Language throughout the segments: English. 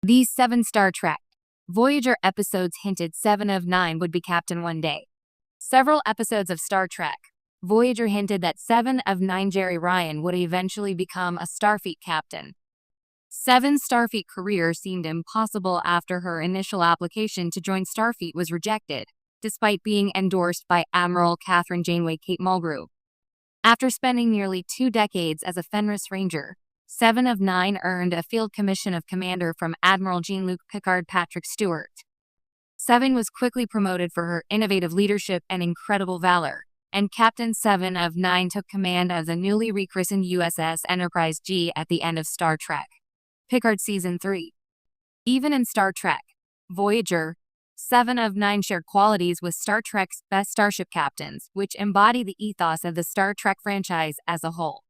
These 7 Star Trek Voyager episodes hinted 7 of 9 would be captain one day. Several episodes of Star Trek Voyager hinted that 7 of 9 Jerry Ryan would eventually become a Starfleet captain. 7's Starfleet career seemed impossible after her initial application to join Starfleet was rejected, despite being endorsed by Admiral Catherine Janeway Kate Mulgrew. After spending nearly 2 decades as a Fenris Ranger, 7 of 9 earned a field commission of commander from Admiral Jean-Luc Picard Patrick Stewart. 7 was quickly promoted for her innovative leadership and incredible valor, and Captain 7 of 9 took command of the newly rechristened USS Enterprise G at the end of Star Trek Picard Season 3. Even in Star Trek Voyager, 7 of 9 shared qualities with Star Trek's best starship captains, which embody the ethos of the Star Trek franchise as a whole.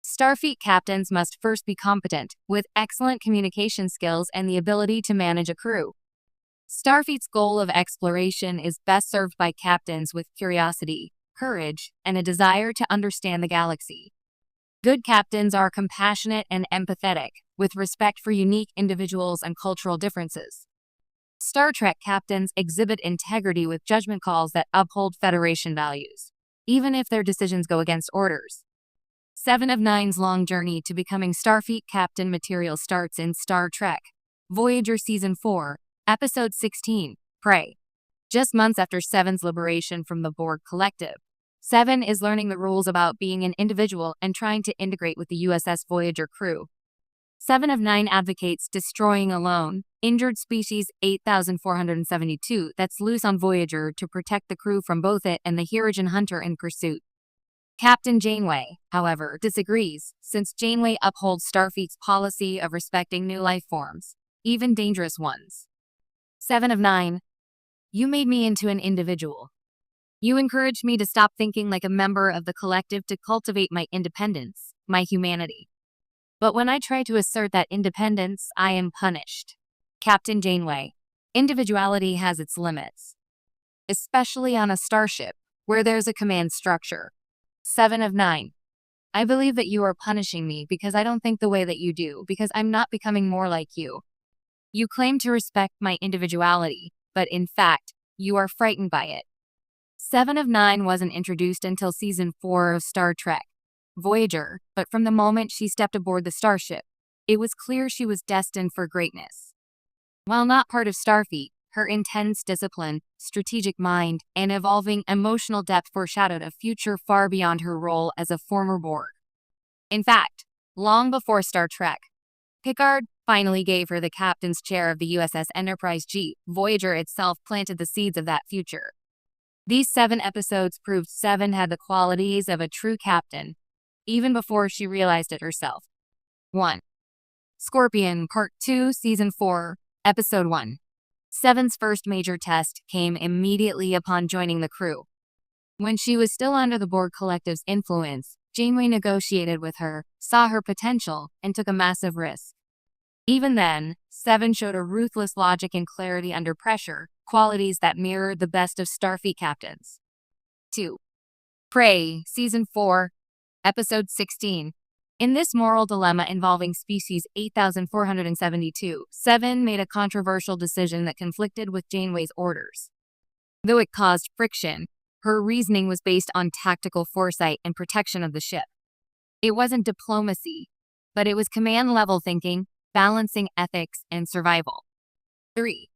Starfleet captains must first be competent, with excellent communication skills and the ability to manage a crew. Starfleet's goal of exploration is best served by captains with curiosity, courage, and a desire to understand the galaxy. Good captains are compassionate and empathetic, with respect for unique individuals and cultural differences. Star Trek captains exhibit integrity with judgment calls that uphold Federation values, even if their decisions go against orders. 7 of 9's long journey to becoming Starfleet captain material starts in Star Trek Voyager Season 4, Episode 16, Prey. Just months after 7's liberation from the Borg Collective, 7 is learning the rules about being an individual and trying to integrate with the USS Voyager crew. 7 of 9 advocates destroying a lone, injured species 8472 that's loose on Voyager to protect the crew from both it and the Hirogen hunter in pursuit. Captain Janeway, however, disagrees, since Janeway upholds Starfleet's policy of respecting new life forms, even dangerous ones. 7 of 9. You made me into an individual. You encouraged me to stop thinking like a member of the collective to cultivate my independence, my humanity. But when I try to assert that independence, I am punished. Captain Janeway. Individuality has its limits, especially on a starship, where there's a command structure. 7 of 9. I believe that you are punishing me because I don't think the way that you do, because I'm not becoming more like you. You claim to respect my individuality, but in fact, you are frightened by it. 7 of 9 wasn't introduced until Season 4 of Star Trek Voyager, but from the moment she stepped aboard the starship, it was clear she was destined for greatness. While not part of Starfleet, her intense discipline, strategic mind, and evolving emotional depth foreshadowed a future far beyond her role as a former Borg. In fact, long before Star Trek, Picard finally gave her the captain's chair of the USS Enterprise G. Voyager itself planted the seeds of that future. These 7 episodes proved 7 had the qualities of a true captain, even before she realized it herself. 1. Scorpion Part 2 Season 4, Episode 1. 7's first major test came immediately upon joining the crew. When she was still under the Borg Collective's influence, Janeway negotiated with her, saw her potential, and took a massive risk. Even then, 7 showed a ruthless logic and clarity under pressure, qualities that mirrored the best of Starfleet captains. 2. Prey, Season 4, Episode 16. In this moral dilemma involving species 8472, 7 made a controversial decision that conflicted with Janeway's orders. Though it caused friction, her reasoning was based on tactical foresight and protection of the ship. It wasn't diplomacy, but it was command-level thinking, balancing ethics and survival. 3.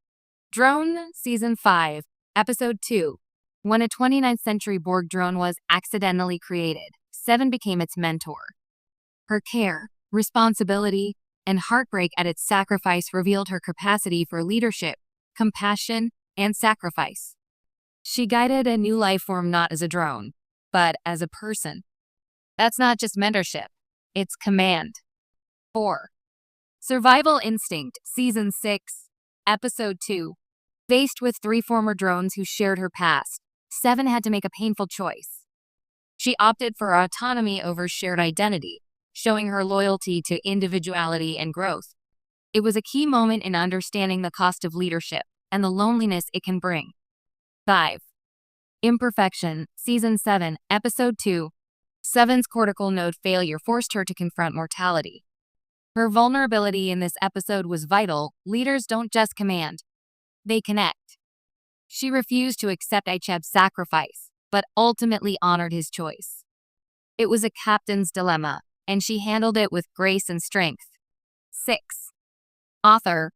Drone, Season 5, Episode 2. When a 29th century Borg drone was accidentally created, 7 became its mentor. Her care, responsibility, and heartbreak at its sacrifice revealed her capacity for leadership, compassion, and sacrifice. She guided a new life form not as a drone, but as a person. That's not just mentorship, it's command. 4. Survival Instinct, Season 6, Episode 2. Faced with 3 former drones who shared her past, 7 had to make a painful choice. She opted for autonomy over shared identity, showing her loyalty to individuality and growth. It was a key moment in understanding the cost of leadership and the loneliness it can bring. 5. Imperfection, Season 7, Episode 2. 7's cortical node failure forced her to confront mortality. Her vulnerability in this episode was vital. Leaders don't just command, they connect. She refused to accept Icheb's sacrifice, but ultimately honored his choice. It was a captain's dilemma, and she handled it with grace and strength. 6. Author.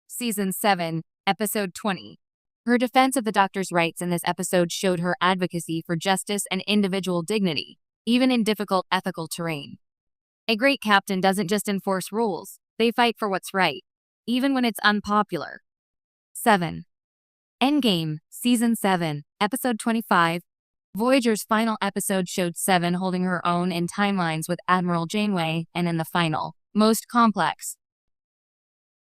Season 7, Episode 20. Her defense of the doctor's rights in this episode showed her advocacy for justice and individual dignity, even in difficult ethical terrain. A great captain doesn't just enforce rules, they fight for what's right, even when it's unpopular. 7. Endgame, Season 7, Episode 25. Voyager's final episode showed Seven holding her own in timelines with Admiral Janeway, and in the final, most complex,